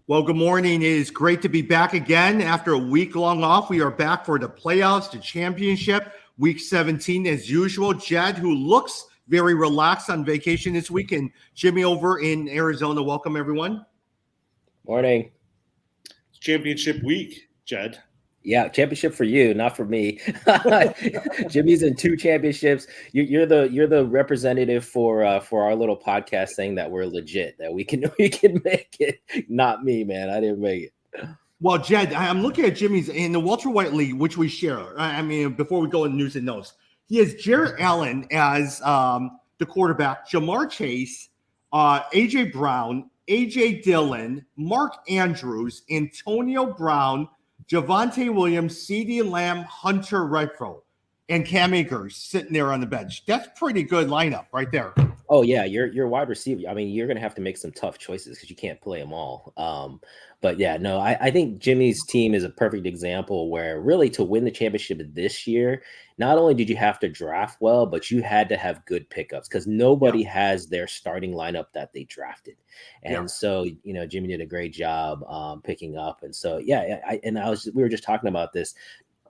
Well, good morning. It is great to be back again after a week-long off. We are back for the playoffs, the championship, week 17 as usual. Jed, who looks very relaxed on vacation this week, and Jimmy over in Arizona. Welcome, everyone. Morning. It's championship week, Jed. Yeah, championship for you, not for me. Jimmy's in 2 championships. You're the representative for our little podcast saying that we're legit, that we can make it. Not me, man. I didn't make it. Well, Jed, I'm looking at Jimmy's in the Walter White League, which we share. I mean, before we go in news and notes, he has Jarrett Allen as the quarterback, Jamar Chase, AJ Brown, AJ Dillon, Mark Andrews, Antonio Brown, Javonte Williams, CeeDee Lamb, Hunter Renfrow, and Cam Akers sitting there on the bench. That's pretty good lineup right there. Oh yeah, you're wide receiver. I mean, you're gonna have to make some tough choices because you can't play them all. But yeah, no, I think Jimmy's team is a perfect example where really to win the championship this year, not only did you have to draft well, but you had to have good pickups because nobody has their starting lineup that they drafted. And so, Jimmy did a great job picking up. And so, we were just talking about this.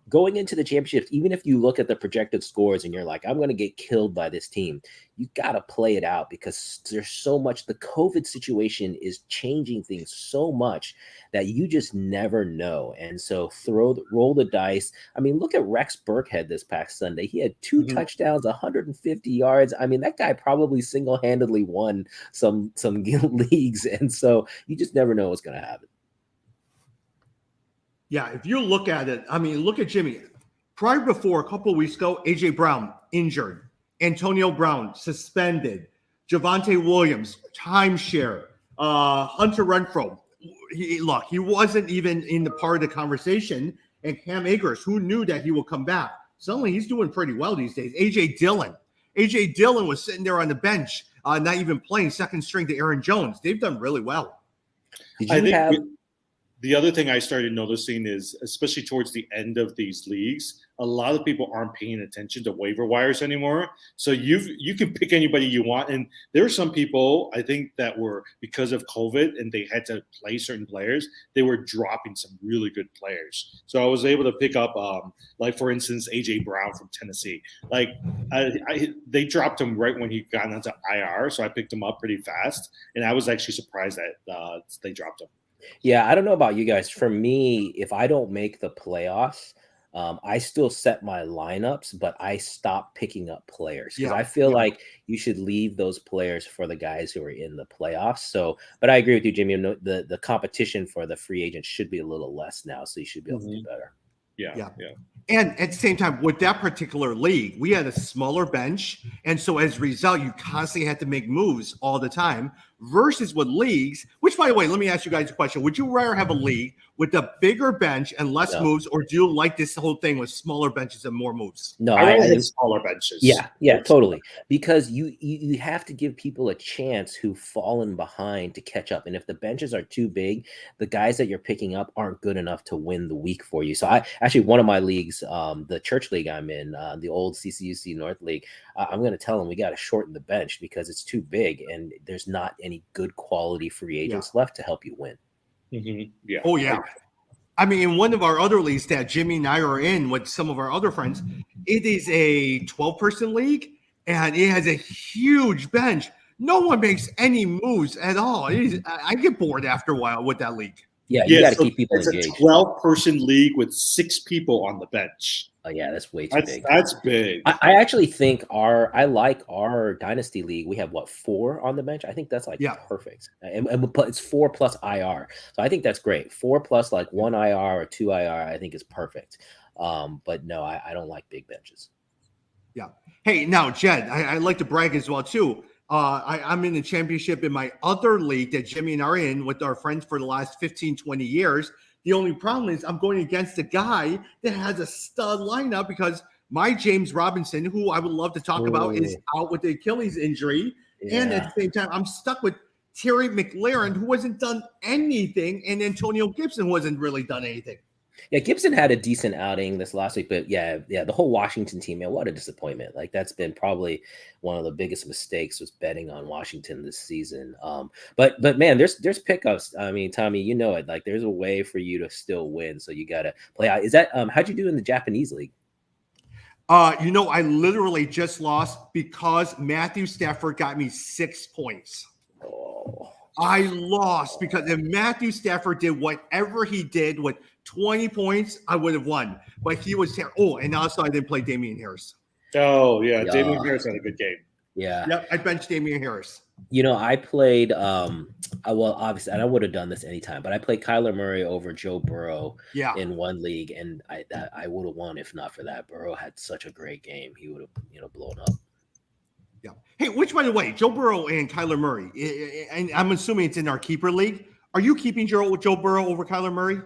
Going into the championships, even if you look at the projected scores and you're like, I'm going to get killed by this team, you got to play it out because there's so much. The COVID situation is changing things so much that you just never know. And so roll the dice. I mean, look at Rex Burkhead this past Sunday. He had 2 touchdowns, 150 yards. I mean, that guy probably single-handedly won some leagues. And so you just never know what's going to happen. Yeah, if you look at it, I mean, look at Jimmy. Prior before, a couple of weeks ago, AJ Brown injured, Antonio Brown suspended, Javonte Williams timeshare, Hunter Renfrow. He wasn't even in the part of the conversation. And Cam Akers, who knew that he would come back? Suddenly, he's doing pretty well these days. AJ Dillon was sitting there on the bench, not even playing second string to Aaron Jones. They've done really well. The other thing I started noticing is, especially towards the end of these leagues, a lot of people aren't paying attention to waiver wires anymore. So you can pick anybody you want. And there are some people, I think, that were, because of COVID and they had to play certain players, they were dropping some really good players. So I was able to pick up, like, for instance, AJ Brown from Tennessee. Like, they dropped him right when he got onto IR. So I picked him up pretty fast. And I was actually surprised that they dropped him. Yeah, I don't know about you guys. For me, if I don't make the playoffs, I still set my lineups, but I stop picking up players because I feel like you should leave those players for the guys who are in the playoffs. So, but I agree with you, Jimmy. The competition for the free agents should be a little less now, so you should be able to do better. Yeah. And at the same time, with that particular league, we had a smaller bench. And so as a result, you constantly had to make moves all the time versus with leagues, which, by the way, let me ask you guys a question. Would you rather have a league with a bigger bench and less moves, or do you like this whole thing with smaller benches and more moves? No, I think smaller benches. Yeah, totally. Because you have to give people a chance who've fallen behind to catch up. And if the benches are too big, the guys that you're picking up aren't good enough to win the week for you. So one of my leagues, the church league I'm in, the old CCUC North League, I'm going to tell them we got to shorten the bench because it's too big and there's not any good quality free agents left to help you win. Yeah. Oh, yeah. I mean, in one of our other leagues that Jimmy and I are in with some of our other friends, it is a 12-person league, and it has a huge bench. No one makes any moves at all. I get bored after a while with that league. Yeah, you got to keep people engaged. It's a 12-person league with 6 people on the bench. Oh yeah, that's way too big. That's big. I actually think I like our dynasty league. We have 4 on the bench. I think that's perfect. And it's 4 plus IR. So I think that's great. 4 plus like 1 IR or 2 IR, I think is perfect. But no, I don't like big benches. Yeah. Hey, now Jed, I like to brag as well too. I'm in the championship in my other league that Jimmy and I are in with our friends for the last 15, 20 years. The only problem is I'm going against a guy that has a stud lineup because my James Robinson, who I would love to talk about, is out with the Achilles injury. Yeah. And at the same time, I'm stuck with Terry McLaurin, who hasn't done anything, and Antonio Gibson, who hasn't really done anything. Yeah, Gibson had a decent outing this last week, but yeah, the whole Washington team, man, what a disappointment. Like that's been probably one of the biggest mistakes was betting on Washington this season. But man, there's pickups. I mean, Tommy, you know it. Like there's a way for you to still win, so you gotta play out. Is that how'd you do in the Japanese league? I literally just lost because Matthew Stafford got me 6 points. Oh. I lost because if Matthew Stafford did whatever he did with 20 points, I would have won. But he was terrible. Oh, and also I didn't play Damian Harris. Oh, yeah. Yeah. Damian Harris had a good game. Yeah. Yep, I benched Damian Harris. I played well, obviously, and I would have done this anytime, but I played Kyler Murray over Joe Burrow in one league, and I would have won if not for that. Burrow had such a great game; he would have blown up. Yeah. Hey, which by the way, Joe Burrow and Kyler Murray, and I'm assuming it's in our keeper league. Are you keeping Joe Burrow over Kyler Murray?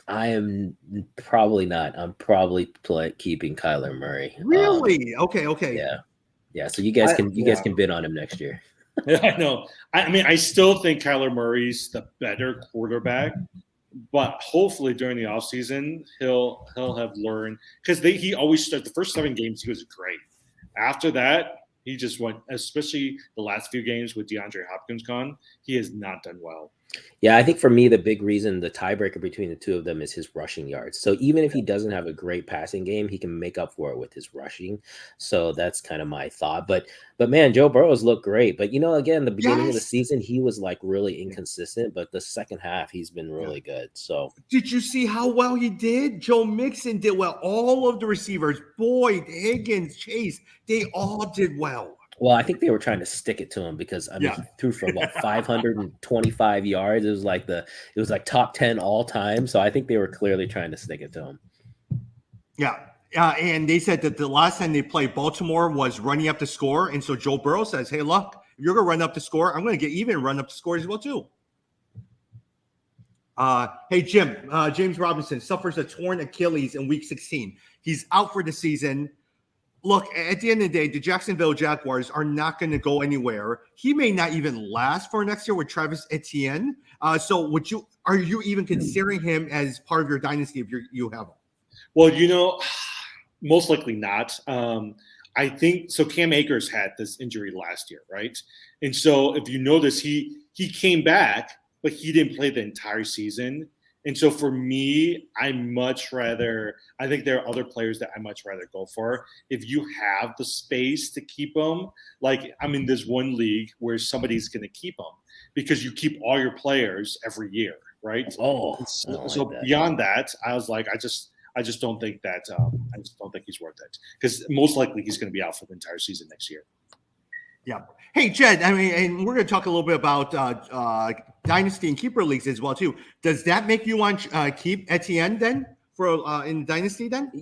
I am probably not. I'm probably keeping Kyler Murray. Really? Okay. Yeah. So you guys can bid on him next year. I know. I mean, I still think Kyler Murray's the better quarterback, but hopefully during the offseason, he'll have learned because he always started the first 7 games. He was great. After that, he just went, especially the last few games with DeAndre Hopkins gone. He has not done well. Yeah, I think for me, the big reason, the tiebreaker between the two of them is his rushing yards. So even if he doesn't have a great passing game, he can make up for it with his rushing. So that's kind of my thought. But man, Joe Burrow's looked great. But again, the beginning of the season, he was like really inconsistent. But the second half, he's been really good. So did you see how well he did? Joe Mixon did well. All of the receivers, Boyd, Higgins, Chase, they all did well. Well, I think they were trying to stick it to him because he threw for about 525 yards. It was like top 10 all time. So I think they were clearly trying to stick it to him. Yeah. And they said that the last time they played Baltimore was running up the score. And so Joe Burrow says, hey, look, if you're going to run up the score, I'm going to get even and run up the score as well, too. Hey, Jim, James Robinson suffers a torn Achilles in week 16. He's out for the season. Look, at the end of the day, the Jacksonville Jaguars are not going to go anywhere. He may not even last for next year with Travis Etienne. So are you even considering him as part of your dynasty if you have him? Well, most likely not. I think so. Cam Akers had this injury last year, right? And so if you notice, he came back, but he didn't play the entire season. And so for me, I think there are other players that I much rather go for. If you have the space to keep them, like I'm in this one league where somebody's going to keep them because you keep all your players every year, right? So beyond that, I was like, I just don't think that I just don't think he's worth it because most likely he's going to be out for the entire season next year. Yeah. Hey, Jed, and we're going to talk a little bit about dynasty and keeper leagues as well, too. Does that make you want to keep Etienne then for in dynasty then?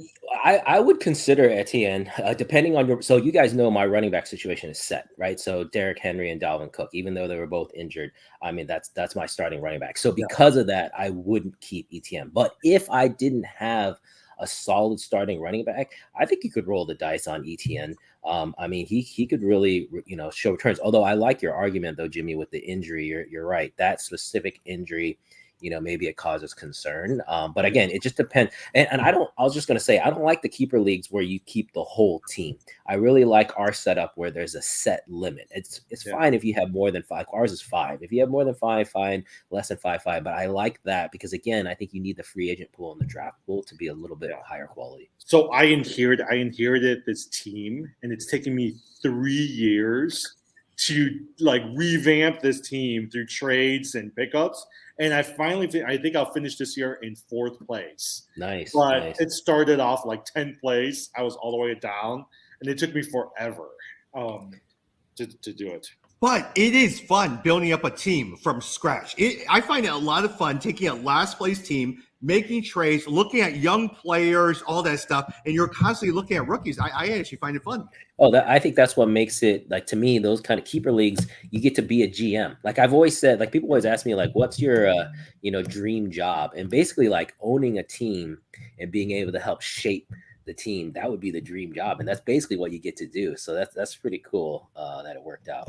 I would consider Etienne, depending on so you guys know my running back situation is set, right? So Derrick Henry and Dalvin Cook, even though they were both injured, I mean, that's my starting running back. So because of that, I wouldn't keep Etienne. But if I didn't have a solid starting running back, I think you could roll the dice on Etienne. I mean, he could really, show returns. Although I like your argument, though, Jimmy, with the injury. You're right. That specific injury, maybe it causes concern. But again, it just depends. And I was just going to say, I don't like the keeper leagues where you keep the whole team. I really like our setup where there's a set limit. It's fine if you have more than 5. Ours is 5. If you have more than 5, fine. Less than 5, fine. But I like that because, again, I think you need the free agent pool and the draft pool to be a little bit higher quality. So I inherited this team, and it's taken me 3 years to revamp this team through trades and pickups. And I think I'll finish this year in 4th place. Nice. But it started off 10th place. I was all the way down, and it took me forever to do it. But it is fun building up a team from scratch. I find it a lot of fun taking a last place team, making trades, looking at young players, all that stuff, and you're constantly looking at rookies. I actually find it fun. Oh, I think that's what makes it, to me, those kind of keeper leagues, you get to be a GM. I've always said, people always ask me, what's your, dream job? And basically, owning a team and being able to help shape the team, that would be the dream job. And that's basically what you get to do. So that's pretty cool that it worked out.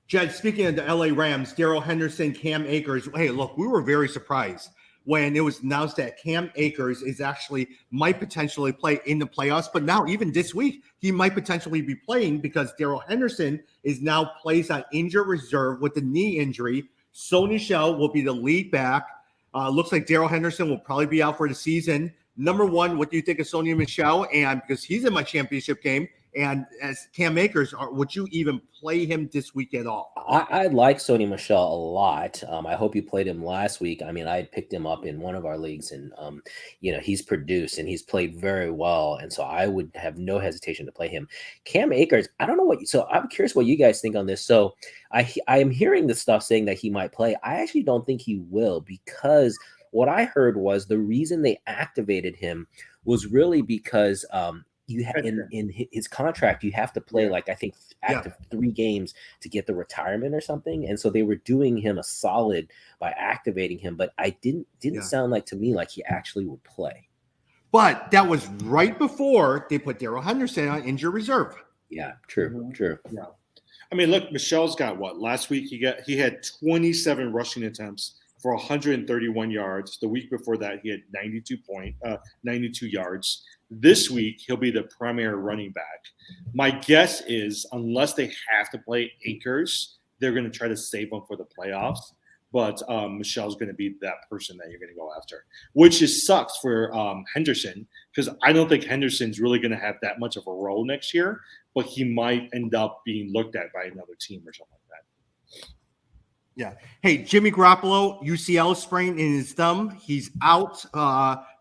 Jed, speaking of the LA Rams, Darrell Henderson, Cam Akers, hey, look, we were very surprised when it was announced that Cam Akers might potentially play in the playoffs. But now, even this week, he might potentially be playing because Darrell Henderson is now placed on injured reserve with a knee injury. Sony Michel will be the lead back. Looks like Darrell Henderson will probably be out for the season. Number one, what do you think of Sony Michel? And because he's in my championship game, and as Cam Akers, would you even play him this week at all? I like Sony Michel a lot. I hope you played him last week. I mean, I had picked him up in one of our leagues, and he's produced and he's played very well. And so I would have no hesitation to play him. Cam Akers, I don't know what. So I'm curious what you guys think on this. So I am hearing the stuff saying that he might play. I actually don't think he will, because what I heard was the reason they activated him was really because you have in his contract, you have to play like, I think, active 3 games to get the retirement or something. And so they were doing him a solid by activating him, but I didn't sound like to me like he actually would play. But that was right before they put Darrell Henderson on injured reserve. Yeah, true. Yeah. I mean, look, Michel's got what? Last week he had 27 rushing attempts for 131 yards. The week before that, he had 92 yards. This week, he'll be the primary running back. My guess is, unless they have to play Akers, they're going to try to save him for the playoffs. But Michel's going to be that person that you're going to go after, which sucks for Henderson, because I don't think Henderson's really going to have that much of a role next year, but he might end up being looked at by another team or something like that. Yeah. Hey, Jimmy Garoppolo, UCL sprain in his thumb. He's out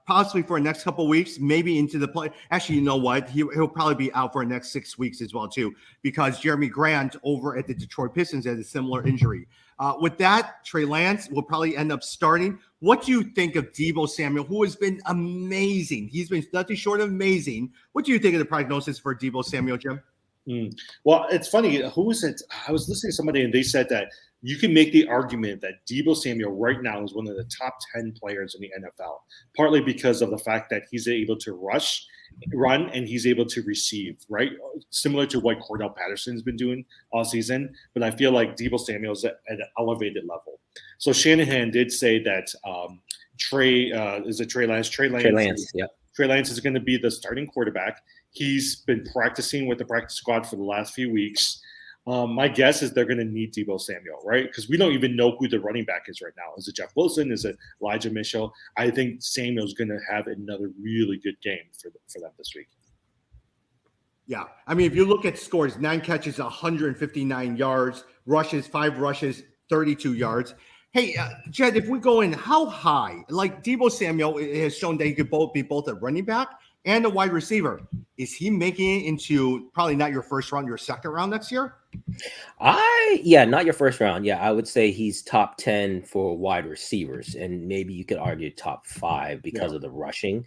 possibly for the next couple of weeks, maybe into the play. Actually, you know what? He'll probably be out for the next 6 weeks as well, too, because Jeremy Grant over at the Detroit Pistons has a similar injury. With that, Trey Lance will probably end up starting. What do you think of Deebo Samuel, who has been amazing? He's been nothing short of amazing. What do you think of the prognosis for Deebo Samuel, Jim? Well, it's funny. Who was it? I was listening to somebody, and they said that you can make the argument that Deebo Samuel right now is one of the top 10 players in the NFL, partly because of the fact that he's able to run, and he's able to receive, right? Similar to what Cordell Patterson's been doing all season. But I feel like Deebo Samuel's at an elevated level. So Shanahan did say that Trey Lance? Trey Lance, yeah. Trey Lance is going to be the starting quarterback. He's been practicing with the practice squad for the last few weeks. My guess is they're going to need Deebo Samuel, right? Because we don't even know who the running back is right now. Is it Jeff Wilson? Is it Elijah Mitchell? I think Samuel's going to have another really good game for them this week. Yeah. I mean, if you look at scores, 9 catches, 159 yards, 5 rushes, 32 yards. Hey, Jed, if we go in, how high? Like Deebo Samuel has shown that he could be both a running back and a wide receiver. Is he making it into probably not your first round, your second round next year? Not your first round. Yeah, I would say he's top 10 for wide receivers, and maybe you could argue top 5 because of the rushing.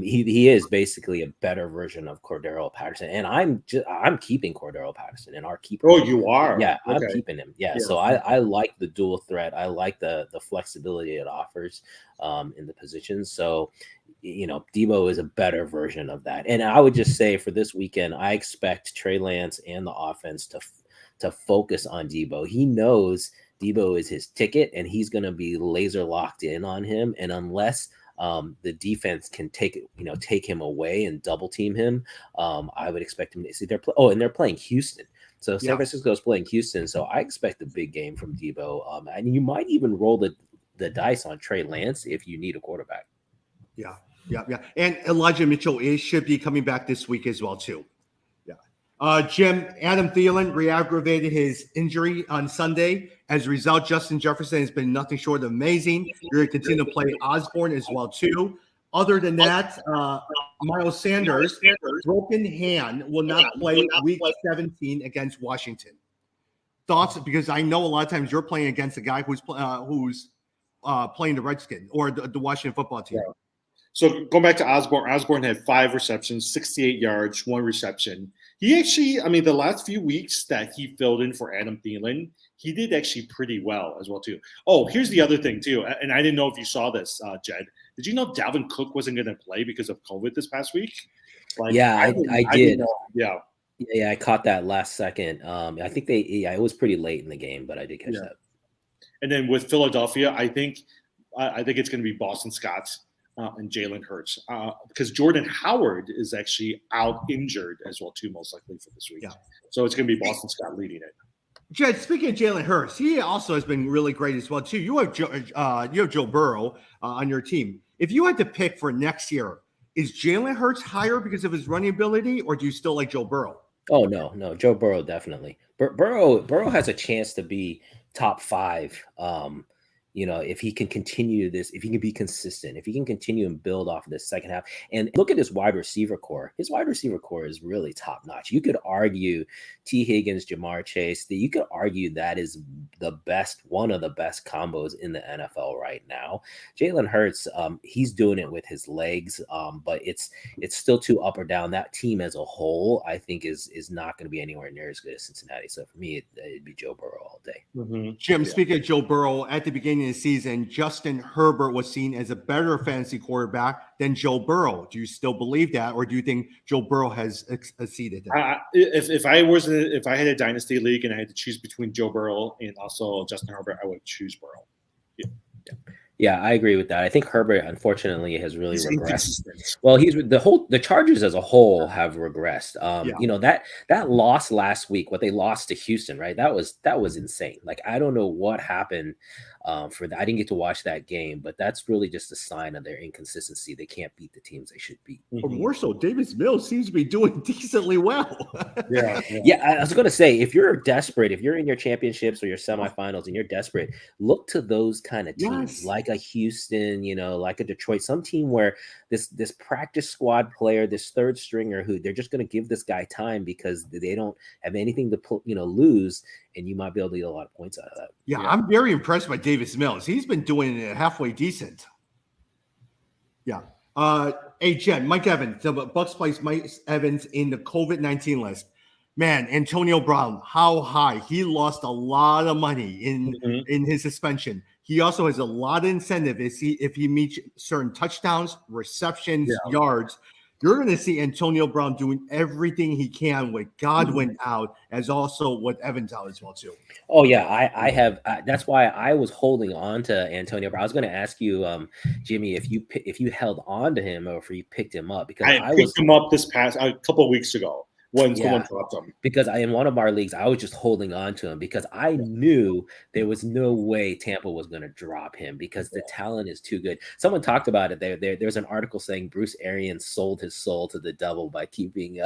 He is basically a better version of Cordero Patterson, and I'm keeping Cordero Patterson in our keeper. Oh, you are? Yeah, I'm keeping him. Yeah, so I like the dual threat. I like the flexibility it offers in the positions. So, Deebo is a better version of that. And I would just say for this weekend, I expect Trey Lance and the offense to focus on Deebo. He knows Deebo is his ticket, and he's going to be laser locked in on him. And unless the defense can take him away and double team him, I would expect him to see and they're playing Houston. So San Francisco is playing Houston. So I expect a big game from Deebo. And you might even roll the dice on Trey Lance if you need a quarterback. Yeah. And Elijah Mitchell should be coming back this week as well, too. Yeah. Jim, Adam Thielen re-aggravated his injury on Sunday. As a result, Justin Jefferson has been nothing short of amazing. You're going to continue to play Osborne as well, too. Other than that, Miles Sanders, broken hand, will not play week 17 against Washington. Thoughts? Because I know a lot of times you're playing against a guy who's playing the Redskins or the Washington football team. Yeah. So going back to Osborne had 5 receptions, 68 yards, 1 reception. He actually, the last few weeks that he filled in for Adam Thielen, he did actually pretty well as well, too. Oh, here's the other thing, too. And I didn't know if you saw this, Jed. Did you know Dalvin Cook wasn't going to play because of COVID this past week? I did. Yeah. Yeah, I caught that last second. I think it was pretty late in the game, but I did catch that. And then with Philadelphia, I think I think it's going to be Boston Scott and Jalen Hurts because Jordan Howard is actually out injured as well too, most likely for this week. Yeah. So it's going to be Boston Scott leading it. Jed, speaking of Jalen Hurts, he also has been really great as well too. You have Joe Burrow on your team. If you had to pick for next year, is Jalen Hurts higher because of his running ability, or do you still like Joe Burrow? Oh no, Joe Burrow definitely. Burrow has a chance to be top 5. If he can continue this, if he can be consistent, if he can continue and build off of this second half, and look at his wide receiver core. His wide receiver core is really top notch. You could argue T. Higgins, Jamar Chase. You could argue that is one of the best combos in the NFL right now. Jalen Hurts, he's doing it with his legs, but it's still too up or down. That team as a whole, I think, is not going to be anywhere near as good as Cincinnati. So for me, it'd be Joe Burrow all day. Mm-hmm. Jim, speaking of Joe Burrow, at the beginning of the season, Justin Herbert was seen as a better fantasy quarterback than Joe Burrow. Do you still believe that, or do you think Joe Burrow has exceeded that? If I had a dynasty league and I had to choose between Joe Burrow and also Justin Herbert, I would choose Burrow. Yeah, I agree with that. I think Herbert, unfortunately, has really regressed. Well, the Chargers as a whole have regressed. That loss last week, what they lost to Houston, right? That was insane. Like, I don't know what happened for that. I didn't get to watch that game, but that's really just a sign of their inconsistency. They can't beat the teams they should beat. Or more so, Davis Mills seems to be doing decently well. Yeah. I was going to say, if you're desperate, if you're in your championships or your semifinals and you're desperate, look to those kind of teams, like a Houston, like a Detroit, some team where this practice squad player, this third stringer, who they're just going to give this guy time because they don't have anything to lose, and you might be able to get a lot of points out of that. Yeah, I'm very impressed by Davis Mills. He's been doing it halfway decent. Yeah. Jen, Mike Evans, the Bucks placed Mike Evans in the COVID-19 list. Man, Antonio Brown, how high? He lost a lot of money in his suspension. He also has a lot of incentive if he meets certain touchdowns, receptions, yards. You're going to see Antonio Brown doing everything he can with Godwin out, as also with Evans out as well too. Oh yeah, I have. That's why I was holding on to Antonio Brown. I was going to ask you, Jimmy, if you held on to him or if you picked him up, because I picked him up this past a couple of weeks ago. Someone dropped him. Because in one of our leagues, I was just holding on to him because I knew there was no way Tampa was going to drop him because the talent is too good. Someone talked about it. There's an article saying Bruce Arians sold his soul to the devil by keeping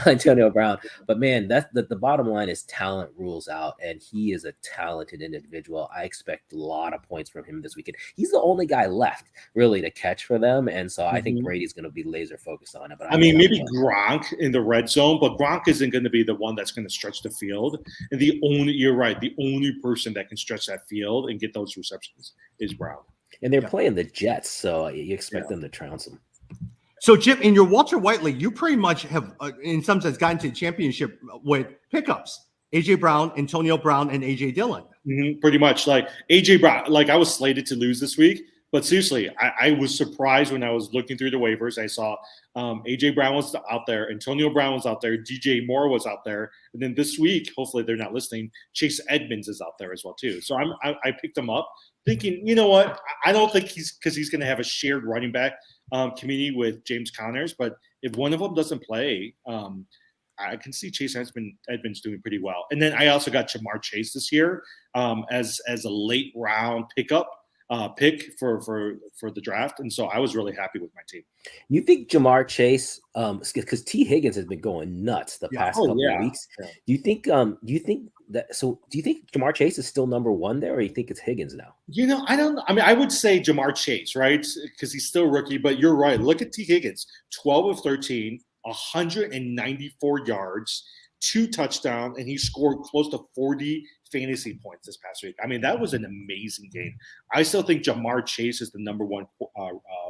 Antonio Brown. But man, that's the bottom line is talent rules out, and he is a talented individual. I expect a lot of points from him this weekend. He's the only guy left really to catch for them, and so I think Brady's going to be laser focused on it. But maybe Gronk in the red zone, but Gronk isn't going to be the one that's going to stretch the field. And you're right, the only person that can stretch that field and get those receptions is Brown. And they're playing the Jets, so you expect them to trounce them. So, Jim, in your Walter White league, you pretty much have, in some sense, gotten to the championship with pickups. A.J. Brown, Antonio Brown, and A.J. Dillon. Pretty much. Like, A.J. Brown, like I was slated to lose this week. But seriously, I was surprised when I was looking through the waivers. I saw A.J. Brown was out there, Antonio Brown was out there, DJ Moore was out there, and then this week, hopefully they're not listening, Chase Edmonds is out there as well too. So I picked him up, thinking, you know what? I don't think he's going to have a shared running back committee with James Connors, but if one of them doesn't play, I can see Chase Edmonds doing pretty well. And then I also got Jamar Chase this year as a late round pickup. Pick for the draft, and so I was really happy with my team. You think Jamar Chase, because T. Higgins has been going nuts the past couple of weeks. Yeah. Do you think Jamar Chase is still number one there, or you think it's Higgins now? I don't know. I mean, I would say Jamar Chase, right? Because he's still a rookie, but you're right. Look at T. Higgins, 12 of 13, 194 yards, 2 touchdowns, and he scored close to 40 fantasy points this past week. I mean, that was an amazing game. I still think Jamar Chase is the number one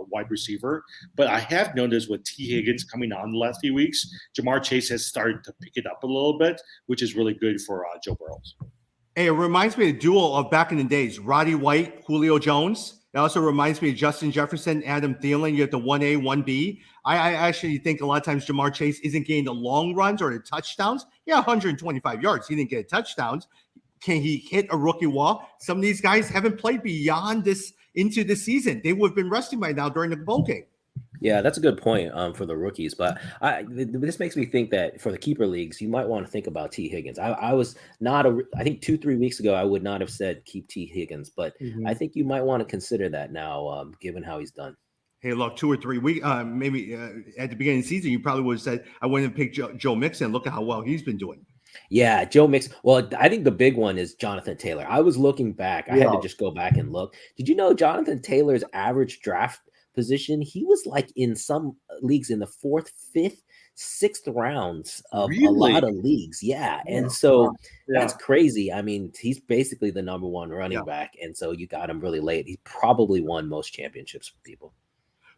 wide receiver, but I have noticed with T. Higgins coming on the last few weeks, Jamar Chase has started to pick it up a little bit, which is really good for Joe Burrow. Hey, it reminds me of the duel of back in the days, Roddy White, Julio Jones. It also reminds me of Justin Jefferson, Adam Thielen. You have the 1A, 1B. I actually think a lot of times Jamar Chase isn't getting the long runs or the touchdowns. Yeah, 125 yards. He didn't get touchdowns. Can he hit a rookie wall? Some of these guys haven't played beyond this into the season. They would have been resting by now during the bowl game. Yeah, that's a good point for the rookies. But this makes me think that for the keeper leagues, you might want to think about T. Higgins. I was not I think 2-3 weeks ago, I would not have said keep T. Higgins, but I think you might want to consider that now, given how he's done. Hey, look, 2 or 3 weeks, maybe at the beginning of the season, you probably would have said, I wouldn't have picked Joe Mixon. Look at how well he's been doing. Yeah, Joe Mixon. Well, I think the big one is Jonathan Taylor. I was looking back. I had to just go back and look. Did you know Jonathan Taylor's average draft position? He was like in some leagues in the 4th, 5th, 6th rounds of a lot of leagues. Yeah. And so that's crazy. I mean, he's basically the number 1 running back. And so you got him really late. He probably won most championships for people.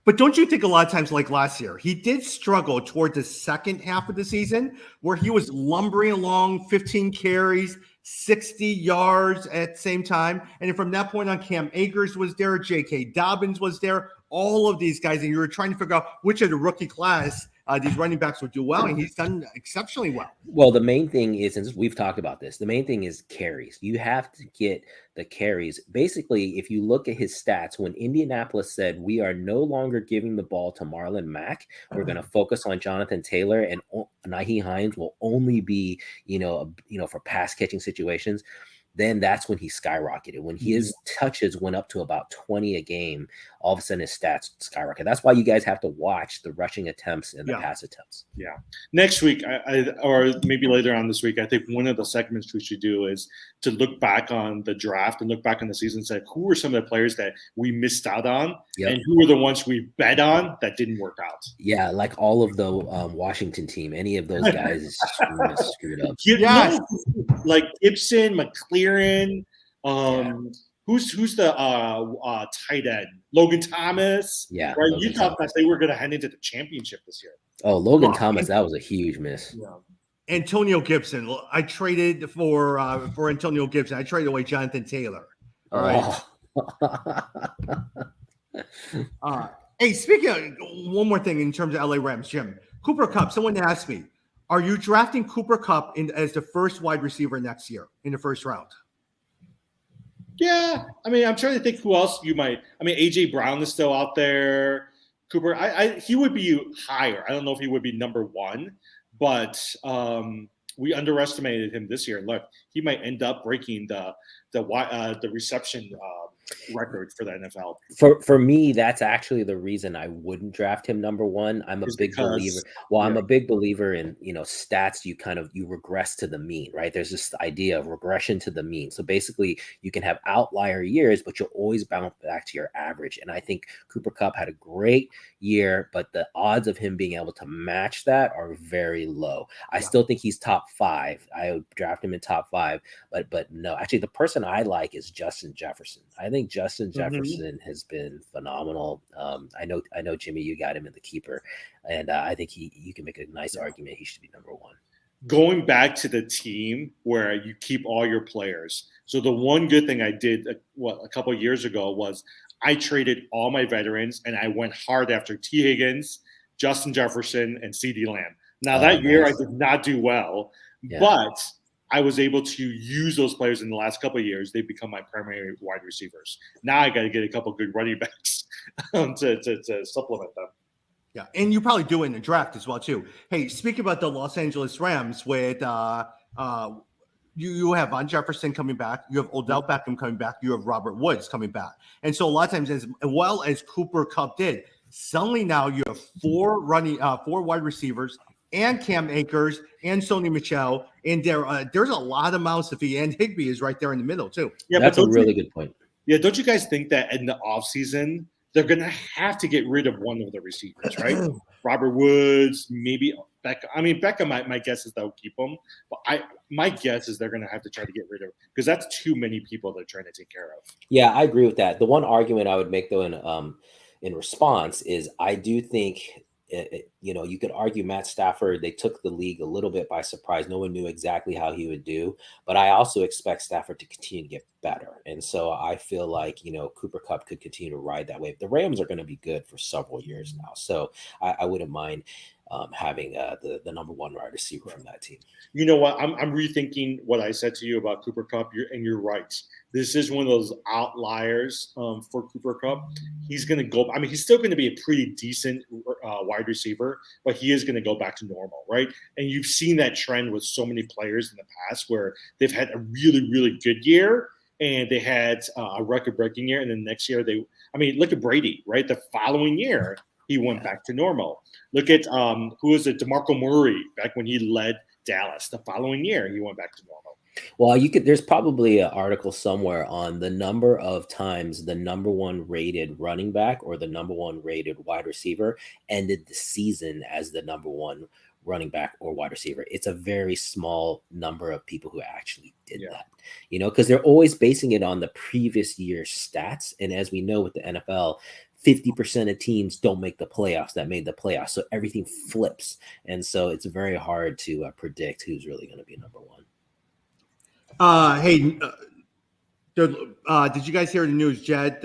But don't you think a lot of times, like last year, he did struggle toward the second half of the season where he was lumbering along 15 carries, 60 yards at the same time. And then from that point on, Cam Akers was there, J.K. Dobbins was there, all of these guys. And you were trying to figure out which of the rookie class these running backs would do well. And he's done exceptionally well. Well, the main thing is, and we've talked about this, the main thing is carries. You have to get the carries. Basically, if you look at his stats, when Indianapolis said, we are no longer giving the ball to Marlon Mack, we're going to focus on Jonathan Taylor, and Nyheim Hines will only be, for pass catching situations, then that's when he skyrocketed. When his touches went up to about 20 a game, all of a sudden his stats skyrocket. That's why you guys have to watch the rushing attempts and the pass attempts. Yeah. Next week, or maybe later on this week, I think one of the segments we should do is to look back on the draft and look back on the season and say, who were some of the players that we missed out on and who were the ones we bet on that didn't work out? Yeah, like all of the Washington team, any of those guys screwed up. Like Gibson, McLaren, who's the tight end? Logan Thomas. Yeah. Right. You thought that they were going to head into the championship this year. Oh, Logan Thomas, that was a huge miss. Yeah. Antonio Gibson. I traded for Antonio Gibson. I traded away Jonathan Taylor. All right. Hey, speaking of one more thing in terms of LA Rams, Jim, Cooper Kupp. Someone asked me, are you drafting Cooper Kupp as the first wide receiver next year in the first round? Yeah. I mean, I'm trying to think who else you might. I mean, A.J. Brown is still out there. Cooper, he would be higher. I don't know if he would be number 1, but we underestimated him this year. Look, he might end up breaking the reception record for the NFL. For me, that's actually the reason I wouldn't draft him number 1. I'm a big believer. Well, I'm a big believer in, stats. You regress to the mean, right? There's this idea of regression to the mean. So basically you can have outlier years, but you'll always bounce back to your average. And I think Cooper Kupp had a great year, but the odds of him being able to match that are very low. I still think he's top 5. I would draft him in top 5, but no, actually the person I like is Justin Jefferson. I think Justin Jefferson has been phenomenal. I know, Jimmy, you got him in the keeper, and I think you can make a nice argument he should be number 1. Going back to the team where you keep all your players. So the one good thing I did a couple of years ago was I traded all my veterans and I went hard after T. Higgins, Justin Jefferson, and CeeDee Lamb. Now that year I did not do well, but I was able to use those players in the last couple of years. They've become my primary wide receivers. Now I got to get a couple of good running backs to supplement them. Yeah, and you probably do it in the draft as well too. Hey, speaking about the Los Angeles Rams, with you have Von Jefferson coming back, you have Odell Beckham coming back, you have Robert Woods coming back, and so a lot of times, as well as Cooper Kupp did, suddenly now you have 4 wide receivers, and Cam Akers and Sony Michel, and there's a lot of mouths to feed, and Higbee is right there in the middle too. Yeah, that's a really good point. Yeah, don't you guys think that in the offseason they're going to have to get rid of one of the receivers, right? Robert Woods, maybe Beckham. I mean, Beckham, my guess is they'll keep him, but my guess is they're going to have to try to get rid of him because that's too many people they're trying to take care of. Yeah, I agree with that. The one argument I would make though in response is I do think. You could argue Matt Stafford, they took the league a little bit by surprise. No one knew exactly how he would do, but I also expect Stafford to continue to get better. And so I feel like, Cooper Kupp could continue to ride that wave. The Rams are going to be good for several years now. So I wouldn't mind. having the number one wide receiver from that team. You know what? I'm rethinking what I said to you about Cooper Cup, and you're right. This is one of those outliers for Cooper Cup. He's going to go. I mean, he's still going to be a pretty decent wide receiver, but he is going to go back to normal, right? And you've seen that trend with so many players in the past where they've had a really, really good year, and they had a record-breaking year, and then next year look at Brady, right? The following year, he went back to normal. Look at who is it? DeMarco Murray back when he led Dallas. The following year, he went back to normal. Well, there's probably an article somewhere on the number of times the number one rated running back or the number one rated wide receiver ended the season as the number one running back or wide receiver. It's a very small number of people who actually did that, because they're always basing it on the previous year's stats. And as we know with the NFL, 50% of teams don't make the playoffs that made the playoffs. So everything flips. And so it's very hard to predict who's really going to be number one. Hey, did you guys hear the news, Jed?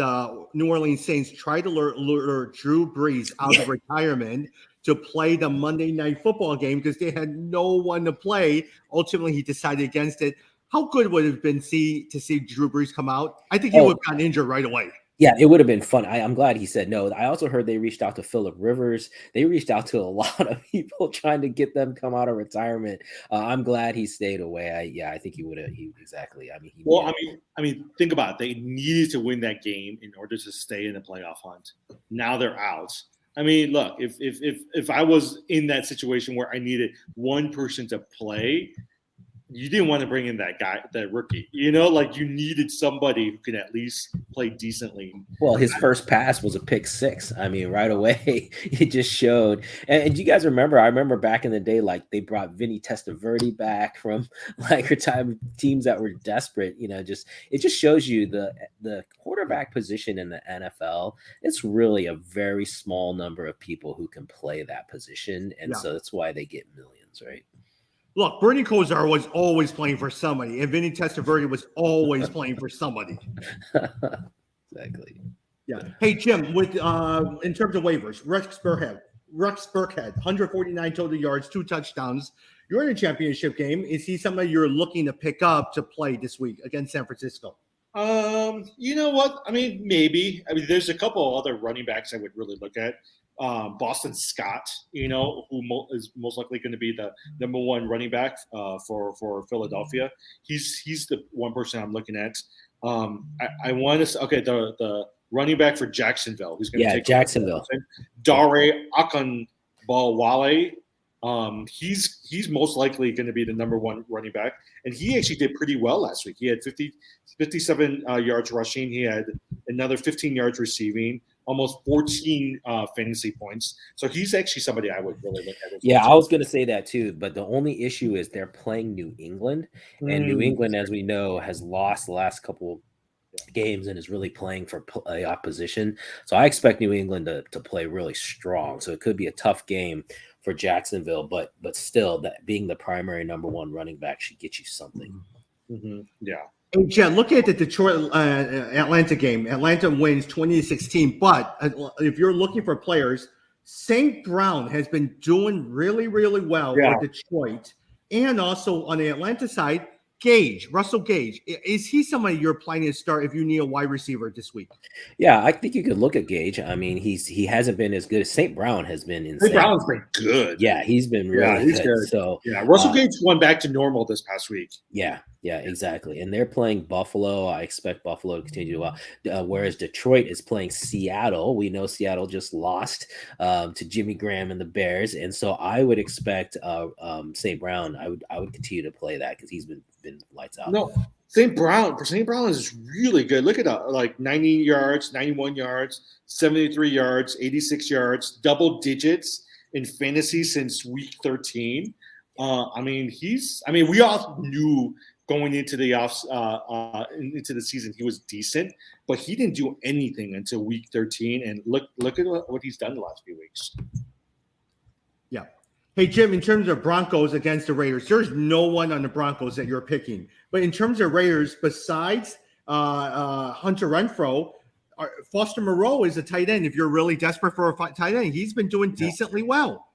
New Orleans Saints tried to lure Drew Brees out of retirement to play the Monday Night Football game because they had no one to play. Ultimately, he decided against it. How good would it have been to see Drew Brees come out? I think he would have gotten injured right away. Yeah, it would have been fun. I'm glad he said no. I also heard they reached out to Phillip Rivers. They reached out to a lot of people trying to get them come out of retirement. I'm glad he stayed away. I think he would have. Exactly. I mean, think about it. They needed to win that game in order to stay in the playoff hunt. Now they're out. I mean, look, if I was in that situation where I needed one person to play, you didn't want to bring in that guy, that rookie. You needed somebody who can at least play decently. Well, his first pass was a pick six. I mean, right away, it just showed. And you guys remember, I remember back in the day, they brought Vinny Testaverde back from retired teams that were desperate. It just shows you the quarterback position in the NFL. It's really a very small number of people who can play that position. And so that's why they get millions, right? Look, Bernie Kosar was always playing for somebody, and Vinny Testaverde was always playing for somebody. Exactly. Yeah. Hey, Jim, with in terms of waivers, Rex Burkhead, 149 total yards, 2 touchdowns. You're in a championship game. Is he somebody you're looking to pick up to play this week against San Francisco? You know what? I mean, maybe. I mean, there's a couple other running backs I would really look at. Boston Scott, who is most likely going to be the number one running back for Philadelphia. He's the one person I'm looking at. I want to the running back for Jacksonville, who's going to take Jacksonville. Dare Akinbowale. He's most likely going to be the number one running back, and he actually did pretty well last week. He had 57 yards rushing. He had another 15 yards receiving, almost 14 fantasy points. So he's actually somebody I would really look at. Yeah, I was going to say that too. But the only issue is they're playing New England, and New England, as we know, has lost the last couple games and is really playing for playoff position. So I expect New England to play really strong. So it could be a tough game for Jacksonville, but still, that being the primary number one running back should get you something. Mm-hmm. Yeah. Hey, Jen, look at the Detroit Atlanta game. Atlanta wins 20-16. But if you're looking for players, St. Brown has been doing really, really well for Detroit. And also on the Atlanta side, Russell Gage. Is he somebody you're planning to start if you need a wide receiver this week? Yeah, I think you could look at Gage. I mean, he hasn't been as good as St. Brown has been. St. Brown's been good. Yeah, he's been really good. So Russell Gage went back to normal this past week. Yeah, exactly. And they're playing Buffalo. I expect Buffalo to continue to do well. Whereas Detroit is playing Seattle. We know Seattle just lost to Jimmy Graham and the Bears, and so I would expect St. Brown. I would continue to play that because he's been lights out. No, St. Brown is really good. Look at 90 yards, 91 yards, 73 yards, 86 yards, double digits in fantasy since week 13. We all knew going into the into the season he was decent, but he didn't do anything until week 13. And look at what he's done the last few weeks. Yeah. Hey, Jim, in terms of Broncos against the Raiders, there's no one on the Broncos that you're picking. But in terms of Raiders, besides Hunter Renfrow, Foster Moreau is a tight end. If you're really desperate for a tight end, he's been doing decently well.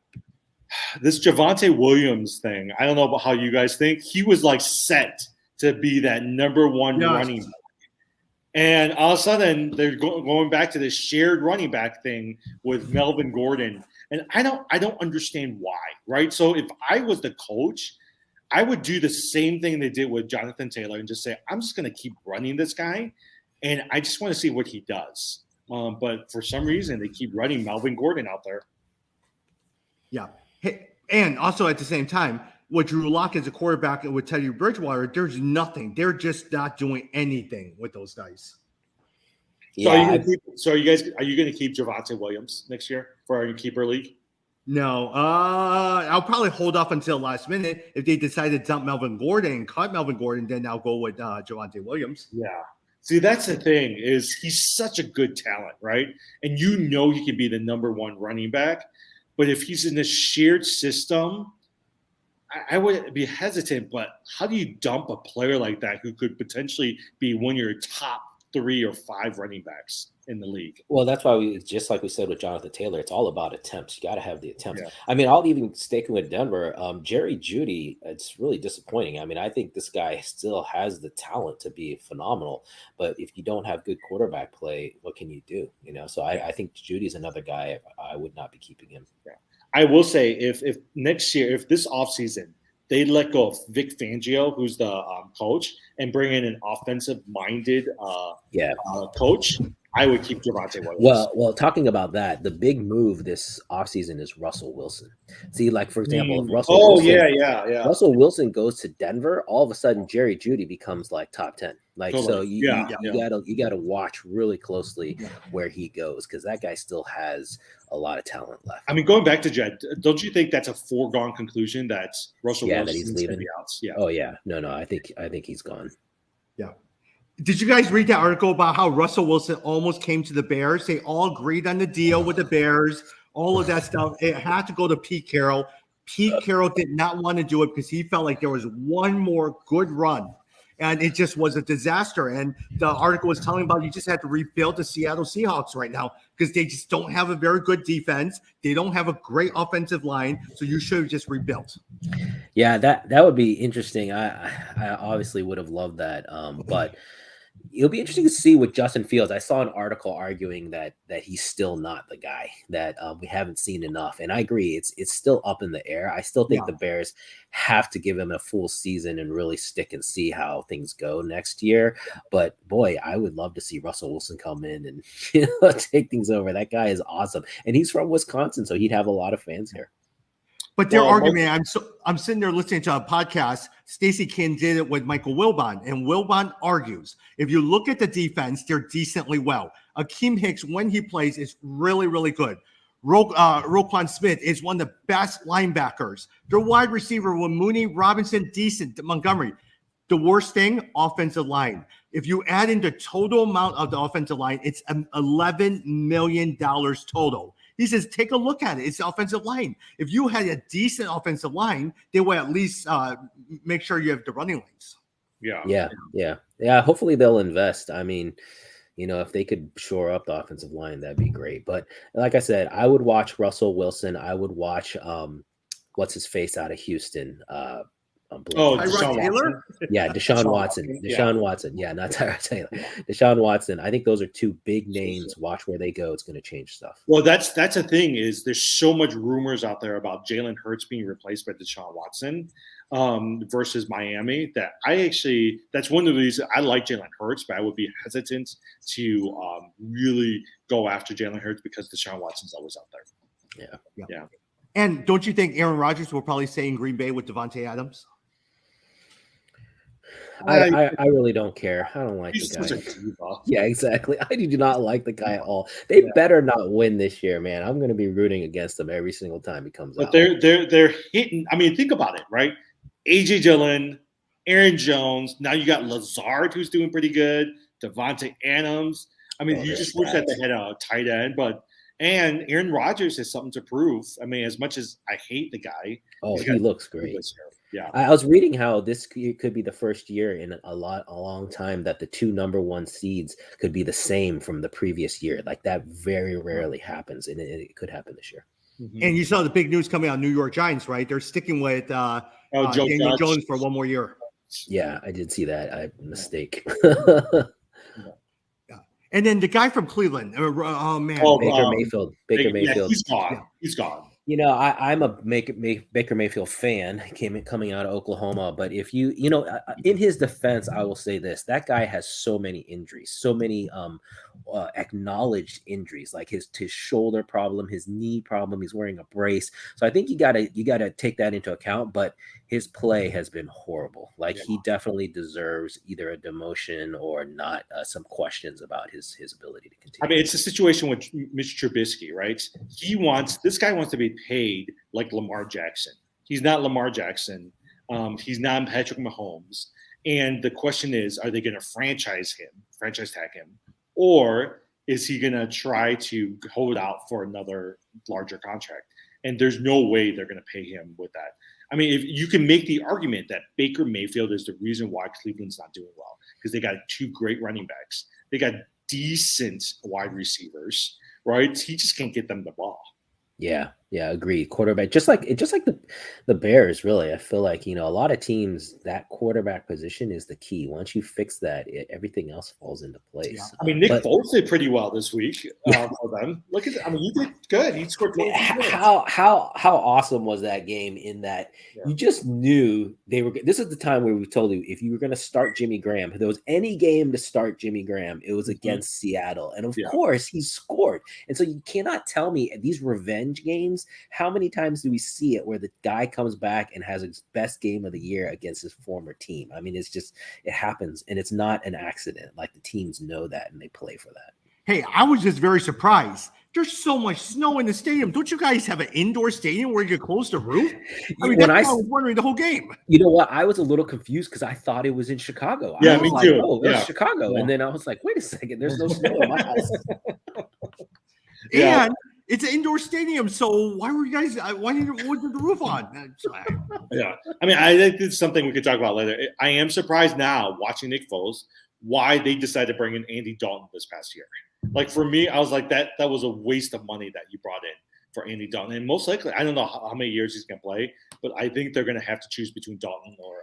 this Javante Williams thing, I don't know about how you guys think. He was like set to be that number one Yes. running back. And all of a sudden, they're going back to this shared running back thing with Melvin Gordon, and I don't understand why, right? So if I was the coach, I would do the same thing they did with Jonathan Taylor and just say, I'm just going to keep running this guy, and I just want to see what he does. But for some reason, they keep running Melvin Gordon out there. Yeah. Hey, and also at the same time, with Drew Lock as a quarterback and with Teddy Bridgewater, there's nothing. They're just not doing anything with those guys. Yeah, So are you going to keep Javante Williams next year for our keeper league? No, I'll probably hold off until last minute. If they decide to dump Melvin Gordon and cut Melvin Gordon, then I'll go with Javante Williams. Yeah. See, that's the thing is he's such a good talent, right? And you know he can be the number one running back. But if he's in a shared system, I would be hesitant. But how do you dump a player like that who could potentially be one of your top 3 or 5 running backs in the league? well, that's why we just like we said with Jonathan Taylor, it's all about attempts. You got to have the attempts. Yeah. I mean, I'll even sticking with Denver. Jerry Judy, it's really disappointing. I mean, I think this guy still has the talent to be phenomenal, but if you don't have good quarterback play, what can you do? You know, so I think Judy's another guy I would not be keeping him. I will say if next year, if this offseason, they let go of Vic Fangio, who's the coach, and bring in an offensive-minded coach, I would keep Javante Williams. Well, talking about that, the big move this offseason is Russell Wilson. See, like for example, if Russell Wilson goes to Denver, all of a sudden Jerry Judy becomes like top 10. Like so you gotta watch really closely where he goes because that guy still has a lot of talent left. I mean, going back to Jed, don't you think that's a foregone conclusion that Russell Wilson that he's leaving? Yeah. Oh yeah, no, I think he's gone. Yeah. Did you guys read that article about how Russell Wilson almost came to the Bears? They all agreed on the deal with the Bears, all of that stuff. It had to go to Pete Carroll. Pete Carroll did not want to do it because he felt like there was one more good run. And it just was a disaster. And the article was telling about you just had to rebuild the Seattle Seahawks right now because they just don't have a very good defense. They don't have a great offensive line. So you should have just rebuilt. Yeah, that would be interesting. I obviously would have loved that. But it'll be interesting to see with Justin Fields. I saw an article arguing that he's still not the guy, that we haven't seen enough. And I agree, it's still up in the air. I still think the Bears have to give him a full season and really stick and see how things go next year. But boy, I would love to see Russell Wilson come in and take things over. That guy is awesome. And he's from Wisconsin, so he'd have a lot of fans here. But their argument, I'm sitting there listening to a podcast. Stacey Kin did it with Michael Wilbon, and Wilbon argues if you look at the defense, they're decently well. Akeem Hicks, when he plays, is really, really good. Roquan Smith is one of the best linebackers. Their wide receiver with Mooney, Robinson, decent. Montgomery. The worst thing, offensive line. If you add in the total amount of the offensive line, it's $11 million total. He says, take a look at it. It's the offensive line. If you had a decent offensive line, they would at least make sure you have the running lanes. Yeah. Hopefully they'll invest. I mean, if they could shore up the offensive line, that'd be great. But like I said, I would watch Russell Wilson. I would watch what's his face out of Houston. Deshaun Taylor? Yeah, Deshaun Watson. Deshaun Watson. Yeah, not Tyrod Taylor. Deshaun Watson. I think those are two big names. Watch where they go. It's going to change stuff. Well, that's the thing is there's so much rumors out there about Jalen Hurts being replaced by Deshaun Watson versus Miami that that's one of the reasons I like Jalen Hurts, but I would be hesitant to really go after Jalen Hurts because Deshaun Watson's always out there. Yeah. And don't you think Aaron Rodgers will probably stay in Green Bay with Devontae Adams? I really don't care. I don't like the guy. Yeah, exactly. I do not like the guy at all. They better not win this year, man. I'm going to be rooting against them every single time he comes out. But they're hitting. I mean, think about it, right? AJ Dillon, Aaron Jones. Now you got Lazard, who's doing pretty good. Devontae Adams. I mean, you just wish that they had a tight end, and Aaron Rodgers has something to prove. I mean, as much as I hate the guy, he looks great. Yeah, I was reading how this could be the first year in a long time that the 2 number 1 seeds could be the same from the previous year. Like that very rarely happens, and it could happen this year. Mhm. And you saw the big news coming out of New York Giants, right? They're sticking with Joe Daniel Judge. Jones for one more year. Yeah, I did see that. Mistake. Yeah. And then the guy from Cleveland. Oh man. Oh, Baker Mayfield. Baker Yeah, Mayfield. he's gone. Yeah. He's gone. You know, I'm a Baker Mayfield fan, coming out of Oklahoma. But if in his defense, I will say this: that guy has so many injuries, so many acknowledged injuries, like his shoulder problem, his knee problem. He's wearing a brace, so I think you gotta take that into account. But his play has been horrible. Like he definitely deserves either a demotion or not. Some questions about his ability to continue. I mean, it's a situation with Mitch Trubisky, right? This guy wants to be paid like Lamar Jackson. He's not Lamar Jackson. He's not Patrick Mahomes. And the question is, are they going to franchise tag him, or is he going to try to hold out for another larger contract? And there's no way they're going to pay him with that. I mean, if you can make the argument that Baker Mayfield is the reason why Cleveland's not doing well, because they got two great running backs. They got decent wide receivers, right? He just can't get them the ball. Yeah, agreed. Quarterback, just like the Bears, really. I feel like, a lot of teams, that quarterback position is the key. Once you fix that, everything else falls into place. Yeah. I mean, Nick Foles did pretty well this week for them. Look at that. I mean, he did good. He scored 20 points. How awesome was that game in that you just knew they were. This is the time where we told you, if you were going to start Jimmy Graham, if there was any game to start Jimmy Graham, it was against Seattle. And of course, he scored. And so you cannot tell me these revenge games, how many times do we see it where the guy comes back and has his best game of the year against his former team? I mean, it happens, and it's not an accident. Like, the teams know that and they play for that. Hey, I was just very surprised. There's so much snow in the stadium. Don't you guys have an indoor stadium where you can close the roof? I mean, I was wondering the whole game. You know what? I was a little confused because I thought it was in Chicago. Yeah, I was me too. Oh, it's Chicago. Yeah. And then I was like, wait a second, there's no snow in my house. And it's an indoor stadium, so why didn't you put the roof on? Yeah. I mean, I think it's something we could talk about later. I am surprised now, watching Nick Foles, why they decided to bring in Andy Dalton this past year. Like, for me, I was like, that was a waste of money that you brought in for Andy Dalton. And most likely, I don't know how many years he's going to play, but I think they're going to have to choose between Dalton or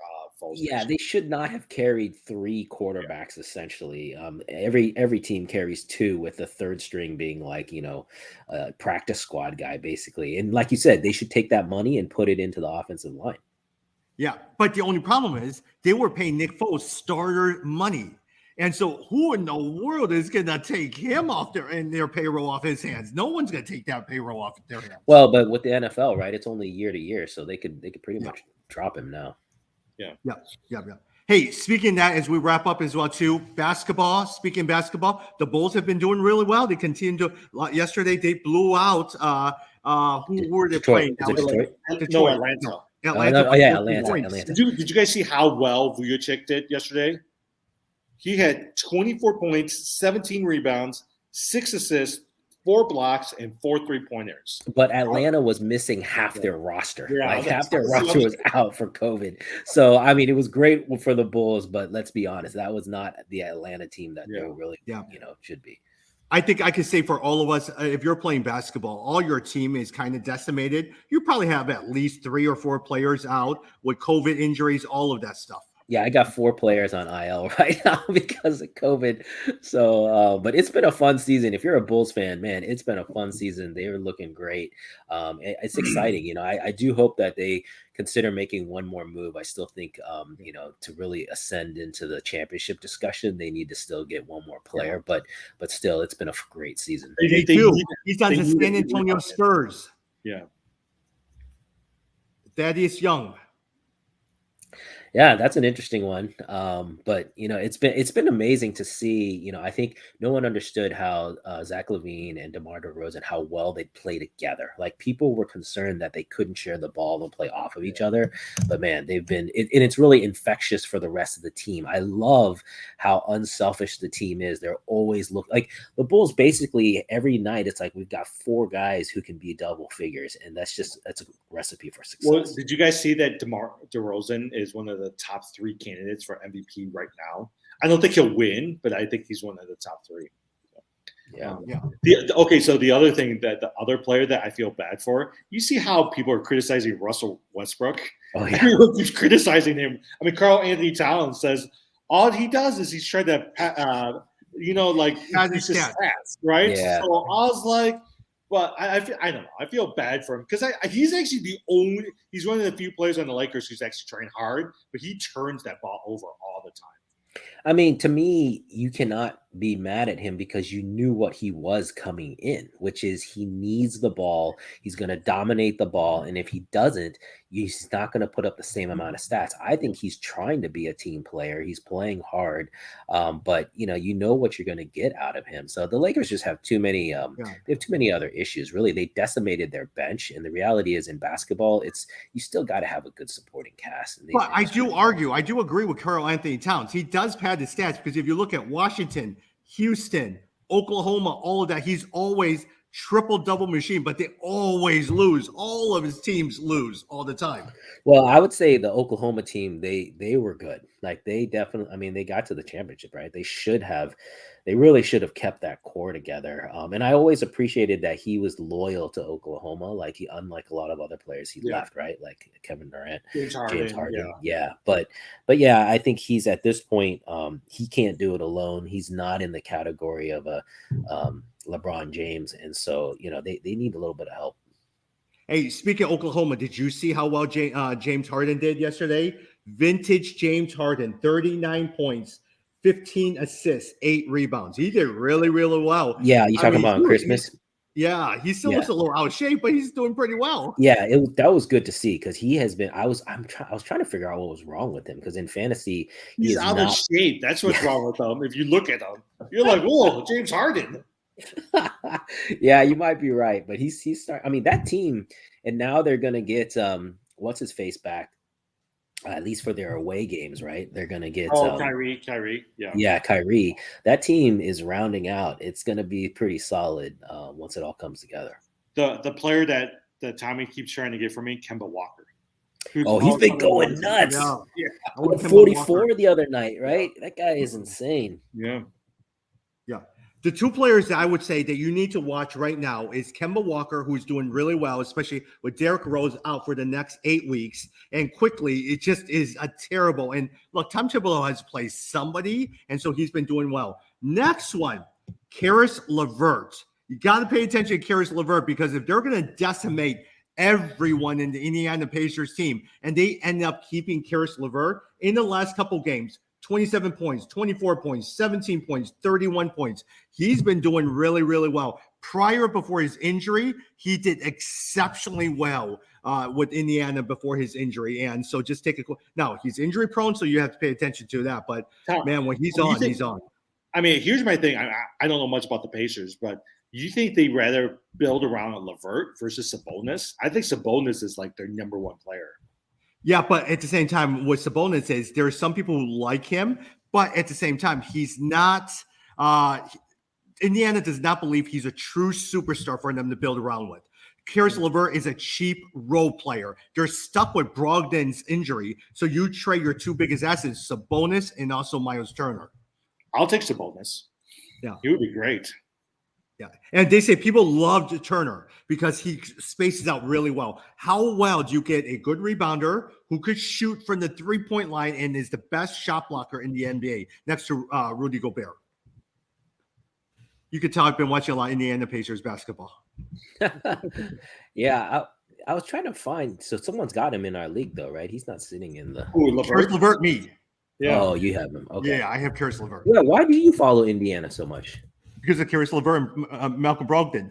Foles. Yeah, they should not have carried three quarterbacks, essentially. Every team carries two, with the third string being like, a practice squad guy, basically. And like you said, they should take that money and put it into the offensive line. Yeah, but the only problem is they were paying Nick Foles starter money. And so who in the world is going to take him off their payroll off his hands? No one's going to take that payroll off their hands. Well, but with the NFL, right, it's only year to year, so they could pretty much drop him now. Yeah. Hey, speaking of that, as we wrap up as well, too, basketball. Speaking basketball, the Bulls have been doing really well. They continue to. Yesterday, they blew out. Who were they playing? Detroit. No, Atlanta. Atlanta. Did you guys see how well Vujacic did yesterday? He had 24 points, 17 rebounds, 6 assists, 4 blocks, and 4 3-pointers. But Atlanta was missing half their roster. Yeah, half their roster was out for COVID. So, I mean, it was great for the Bulls, but let's be honest, that was not the Atlanta team that they really, should be. I think I could say for all of us, if you're playing basketball, all your team is kind of decimated. You probably have at least 3 or 4 players out with COVID injuries, all of that stuff. Yeah, I got 4 players on IL right now because of COVID. So, but it's been a fun season. If you're a Bulls fan, man, it's been a fun season. They were looking great. It's exciting. I do hope that they consider making one more move. I still think, to really ascend into the championship discussion, they need to still get one more player. But still, it's been a great season. He's on the San Antonio Spurs. Yeah. Thaddeus Young. Yeah, that's an interesting one. But it's been amazing to see. I think no one understood how Zach LaVine and DeMar DeRozan, how well they play together. Like, people were concerned that they couldn't share the ball and play off of each other. But man, they've been, and it's really infectious for the rest of the team. I love how unselfish the team is. They're always like the Bulls. Basically, every night it's like we've got 4 guys who can be double figures, and that's a recipe for success. Well, did you guys see that DeMar DeRozan is one of the top 3 candidates for MVP right now? I don't think he'll win, but I think he's one of the top 3. Yeah. Okay, so the other thing that the other player that I feel bad for, you see how people are criticizing Russell Westbrook? Oh yeah. Everyone keeps criticizing him. I mean, Carl Anthony Towns says all he does is he's trying to, like Pad increase his his stats. stats, right? Yeah. So I was like, but I don't know. I feel bad for him because he's actually he's one of the few players on the Lakers who's actually trying hard, but he turns that ball over all the time. I mean, to me, you cannot be mad at him because you knew what he was coming in, which is he needs the ball. He's going to dominate the ball. And if he doesn't, he's not going to put up the same amount of stats. I think he's trying to be a team player. He's playing hard. But you know what you're going to get out of him. So the Lakers just have too many, they have too many other issues. Really, they decimated their bench. And the reality is in basketball, you still got to have a good supporting cast. And But I do agree with Carl Anthony Towns. He does pad the stats because if you look at Washington, Houston, Oklahoma, all of that, he's always triple-double machine, but they always lose. All of his teams lose all the time. Well, I would say the Oklahoma team, they were good. Like they definitely, I mean, they got to the championship, right? They really should have kept that core together. And I always appreciated that he was loyal to Oklahoma. Like unlike a lot of other players, he left, right? Like Kevin Durant, James Harden. Yeah. But yeah, I think he's at this point, he can't do it alone. He's not in the category of a LeBron James. And so, they need a little bit of help. Hey, speaking of Oklahoma, did you see how well James Harden did yesterday? Vintage James Harden, 39 points, 15 assists, 8 rebounds. He did really, really well. Yeah, you talking about Christmas? He still looks a little out of shape, but he's doing pretty well. Yeah, that was good to see because he has been. I was trying to figure out what was wrong with him because in fantasy he's out of shape. That's what's wrong with him. If you look at him, you're like, whoa, James Harden. Yeah, you might be right, but he's starting. I mean, that team, and now they're gonna get what's his face back. At least for their away games, right? They're going to get Kyrie. Yeah, Kyrie. That team is rounding out. It's going to be pretty solid once it all comes together. The player that Tommy keeps trying to get for me, Kemba Walker. He's been going nuts. Yeah. 44 the other night, right? That guy is insane. Yeah. The two players that I would say that you need to watch right now is Kemba Walker, who's doing really well, especially with Derrick Rose out for the next 8 weeks. And quickly, it just is a terrible. And look, Tom Thibodeau has played somebody, and so he's been doing well. Next one, Karis LeVert. You got to pay attention to Karis LeVert because if they're going to decimate everyone in the Indiana Pacers team, and they end up keeping Karis LeVert in the last couple games, 27 points, 24 points, 17 points, 31 points. He's been doing really, really well. Before his injury, he did exceptionally well with Indiana before his injury. And so just take now he's injury prone, so you have to pay attention to that. But man, when he's on, he's on. I mean, here's my thing. I don't know much about the Pacers, but you think they'd rather build around a LeVert versus Sabonis? I think Sabonis is like their number one player. Yeah, but at the same time, what Sabonis is, there are some people who like him, but at the same time, he's not Indiana does not believe he's a true superstar for them to build around with. Karis LeVert is a cheap role player. They're stuck with Brogdon's injury, so you trade your two biggest assets, Sabonis and also Miles Turner. I'll take Sabonis. Yeah. He would be great. Yeah. And they say people loved Turner because he spaces out really well. How well do you get a good rebounder who could shoot from the three-point line and is the best shot blocker in the NBA next to Rudy Gobert? You could tell I've been watching a lot of Indiana Pacers basketball. Yeah, I was trying to find. So someone's got him in our league, though, right? He's not sitting in the. Karis LeVert, me. Yeah. Oh, you have him. Okay. Yeah, I have Karis LeVert. Yeah. Why do you follow Indiana so much? Because of Karis LeVert and Malcolm Brogdon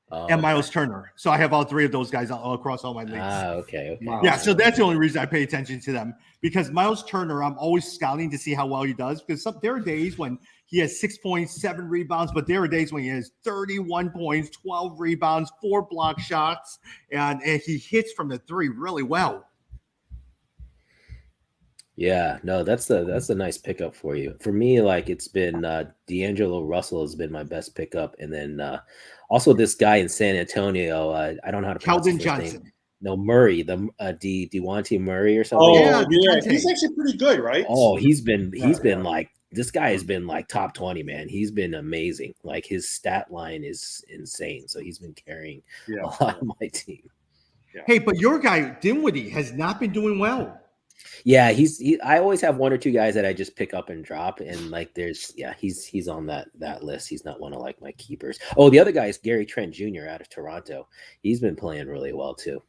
and Miles Turner. So I have all three of those guys all across all my leagues. Okay. Yeah, so that's the only reason I pay attention to them. Because Miles Turner, I'm always scouting to see how well he does. Because there are days when he has 6 points, 7 rebounds, but there are days when he has 31 points, 12 rebounds, 4 block shots, and he hits from the three really well. Yeah, no, that's a nice pickup for you. For me, like it's been D'Angelo Russell has been my best pickup, and then also this guy in San Antonio. I don't know how to pronounce Keldon his Johnson. name. No, Murray, DeJounte Murray or something. Oh, yeah, he's actually pretty good, right? Oh, he's been like This guy has been like top 20, man. He's been amazing. Like his stat line is insane. So he's been carrying Yeah. a lot of my team. Hey, but your guy Dinwiddie has not been doing well. Yeah, I always have one or two guys that I just pick up and drop, and like he's on that list. He's not one of like my keepers. Oh, the other guy is Gary Trent Jr. out of Toronto. He's been playing really well too.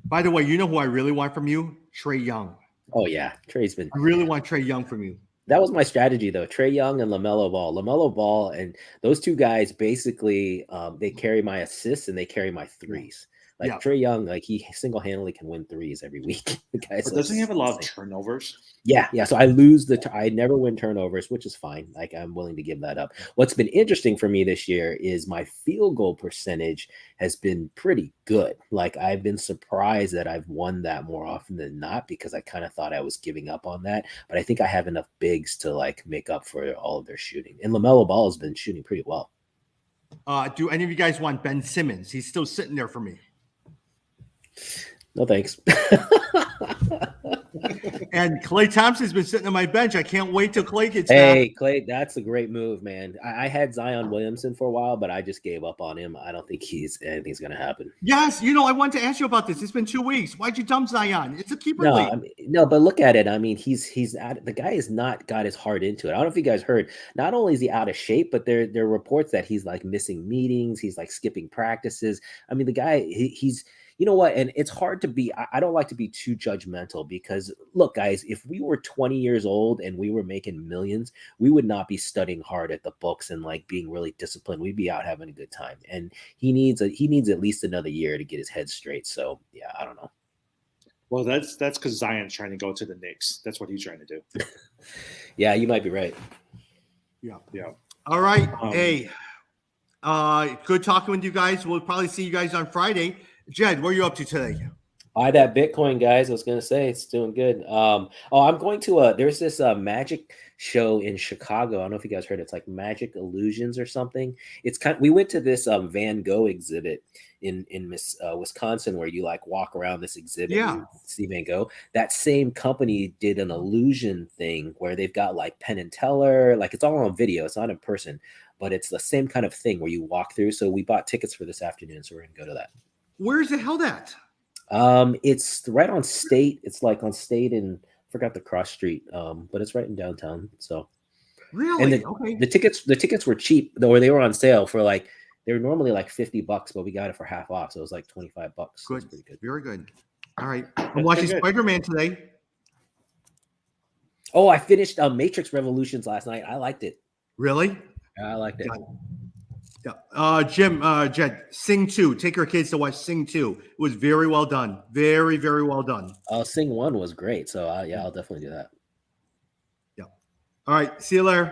By the way, you know who I really want from you? Trae Young. Oh yeah, Trey's been. I really want Trae Young from you. That was my strategy though. Trae Young and LaMelo Ball. LaMelo Ball and those two guys basically they carry my assists and they carry my threes. Like Yeah. Trae Young, like he single-handedly can win threes every week. The guy's But like, doesn't he have a lot of turnovers? Yeah. So I never win turnovers, which is fine. Like I'm willing to give that up. What's been interesting for me this year is my field goal percentage has been pretty good. Like I've been surprised that I've won that more often than not because I kind of thought I was giving up on that. But I think I have enough bigs to like make up for all of their shooting. And LaMelo Ball has been shooting pretty well. Do any of you guys want Ben Simmons? He's still sitting there for me. No thanks. And Klay Thompson's been sitting on my bench. I can't wait till Klay gets Hey, Clay, that's a great move, man. I had Zion Williamson for a while, but I just gave up on him. I don't think anything's going to happen. Yes, I wanted to ask you about this. It's been 2 weeks. Why'd you dump Zion? It's a keeper No, league. no, but look at it. I mean, the guy has not got his heart into it. I don't know if you guys heard. Not only is he out of shape, but there are reports that he's like missing meetings. He's like skipping practices. I mean, the guy he's. You know what? And it's hard to be, I don't like to be too judgmental because look, guys, if we were 20 years old and we were making millions, we would not be studying hard at the books and like being really disciplined. We'd be out having a good time. And he needs at least another year to get his head straight. So yeah, I don't know. Well, that's because Zion's trying to go to the Knicks. That's what he's trying to do. Yeah, you might be right. Yeah. Yeah. All right. Hey, good talking with you guys. We'll probably see you guys on Friday. Jed, what are you up to today? Buy that Bitcoin, guys. I was going to say it's doing good. I'm going to there's this magic show in Chicago. I don't know if you guys heard it. It's like Magic Illusions or something. We went to this Van Gogh exhibit in Wisconsin where you like walk around this exhibit and see Van Gogh. That same company did an illusion thing where they've got like Penn and Teller, like it's all on video. It's not in person, but it's the same kind of thing where you walk through. So we bought tickets for this afternoon. So we're going to go to that. Where is it held at? It's right on State. It's like on State and forgot the cross street. But it's right in downtown. So Really? and Okay. the tickets were cheap, or they were on sale for like they were normally like $50, but we got it for half off. So it was like $25. Good. That's pretty good. Very good. All right. I'm watching good. Spider-Man today. Oh, I finished Matrix Revolutions last night. I liked it. Really? I liked it. Yeah. Jed, Sing 2. Take your kids to watch Sing 2. It was very well done. Very, very well done. Sing 1 was great. So yeah, I'll definitely do that. Yeah. All right. See you later.